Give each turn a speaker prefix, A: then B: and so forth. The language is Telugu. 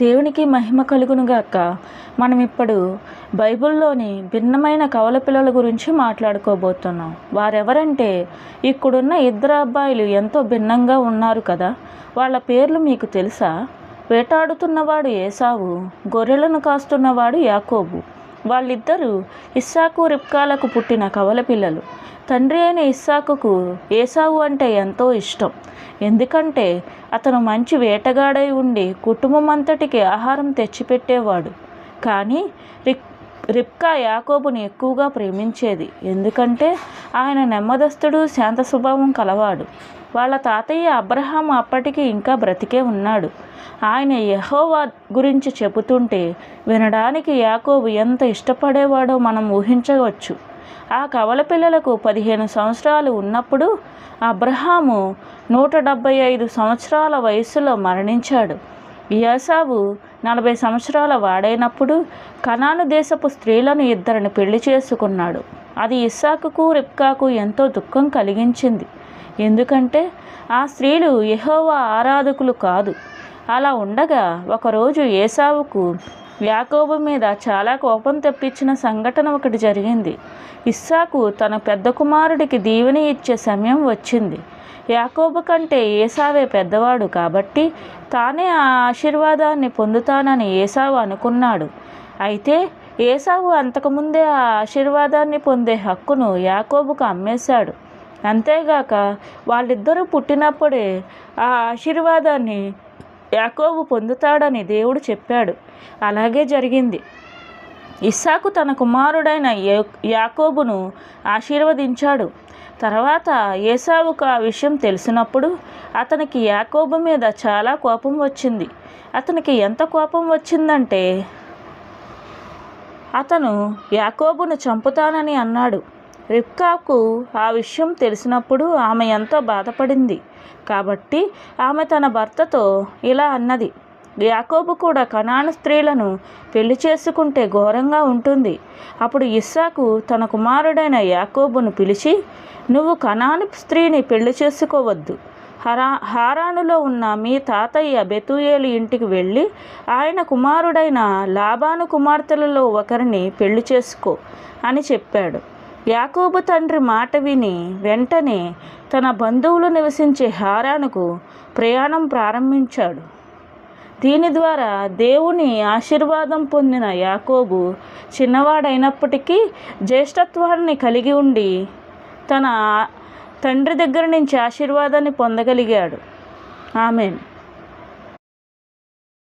A: దేవునికి మహిమ కలుగునుగాక. మనం ఇప్పుడు బైబిల్లోని భిన్నమైన కవల పిల్లల గురించి మాట్లాడుకోబోతున్నాం. వారెవరంటే, ఇక్కడున్న ఇద్దరు అబ్బాయిలు ఎంతో భిన్నంగా ఉన్నారు కదా. వాళ్ళ పేర్లు మీకు తెలుసా? వేటాడుతున్నవాడు ఏసావు, గొర్రెలను కాస్తున్నవాడు యాకోబు. వాళ్ళిద్దరూ ఇస్సాకు రిబ్కాలకు పుట్టిన కవల పిల్లలు. తండ్రి అయిన ఇస్సాకుకు ఏసావు అంటే ఎంతో ఇష్టం. ఎందుకంటే అతను మంచి వేటగాడై ఉండి కుటుంబం అంతటికి ఆహారం తెచ్చిపెట్టేవాడు. కానీ రిబ్కా యాకోబుని ఎక్కువగా ప్రేమించేది. ఎందుకంటే ఆయన నెమ్మదస్తుడు, శాంత స్వభావం కలవాడు. వాళ్ళ తాతయ్య అబ్రహాము అప్పటికి ఇంకా బ్రతికే ఉన్నాడు. ఆయన యెహోవా గురించి చెబుతుంటే వినడానికి యాకోబు ఎంత ఇష్టపడేవాడో మనం ఊహించవచ్చు. ఆ కవల పిల్లలకు 15 సంవత్సరాలు ఉన్నప్పుడు అబ్రహాము 175 సంవత్సరాల వయస్సులో మరణించాడు. ఏసావు 40 సంవత్సరాల వాడైనప్పుడు కనాను దేశపు స్త్రీలను 2 పెళ్లి చేసుకున్నాడు. అది ఇస్సాకుకు రిబ్కాకు ఎంతో దుఃఖం కలిగించింది. ఎందుకంటే ఆ స్త్రీలు యెహోవా ఆరాధకులు కాదు. అలా ఉండగా ఒకరోజు ఏసావుకు యాకోబు మీద చాలా కోపం తెప్పించిన సంఘటన ఒకటి జరిగింది. ఇస్సాకు తన పెద్ద కుమారుడికి దీవెన ఇచ్చే సమయం వచ్చింది. యాకోబు కంటే ఏసావే పెద్దవాడు కాబట్టి తానే ఆ ఆశీర్వాదాన్ని పొందుతానని ఏసావు అనుకున్నాడు. అయితే ఏసావు అంతకుముందే ఆ ఆశీర్వాదాన్ని పొందే హక్కును యాకోబుకు అమ్మేశాడు. అంతేగాక వాళ్ళిద్దరూ పుట్టినప్పుడే ఆ ఆశీర్వాదాన్ని యాకోబు పొందుతాడని దేవుడు చెప్పాడు. అలాగే జరిగింది. ఇస్సాకు తన కుమారుడైన యాకోబును ఆశీర్వదించాడు. తర్వాత ఏసావుకు ఆ విషయం తెలిసినప్పుడు అతనికి యాకోబు మీద చాలా కోపం వచ్చింది. అతనికి ఎంత కోపం వచ్చిందంటే అతను యాకోబును చంపుతానని అన్నాడు. రిబ్కాకు ఆ విషయం తెలిసినప్పుడు ఆమె ఎంతో బాధపడింది. కాబట్టి ఆమె తన భర్తతో ఇలా అన్నది, యాకోబు కూడా కనాను స్త్రీలను పెళ్లి చేసుకుంటే ఘోరంగా ఉంటుంది. అప్పుడు ఇస్సాకు తన కుమారుడైన యాకోబును పిలిచి, నువ్వు కనాను స్త్రీని పెళ్లి చేసుకోవద్దు. హారానులో ఉన్న మీ తాతయ్య బెతూయేలు ఇంటికి వెళ్ళి ఆయన కుమారుడైన లాబాను కుమార్తెలలో ఒకరిని పెళ్లి చేసుకో అని చెప్పాడు. యాకోబు తండ్రి మాట విని వెంటనే తన బంధువులు నివసించే హారానుకు ప్రయాణం ప్రారంభించాడు. దీని ద్వారా దేవుని ఆశీర్వాదం పొందిన యాకోబు చిన్నవాడైనప్పటికీ జ్యేష్ఠత్వాన్ని కలిగి ఉండి తన తండ్రి దగ్గర నుంచి ఆశీర్వాదాన్ని పొందగలిగాడు. ఆమేన్.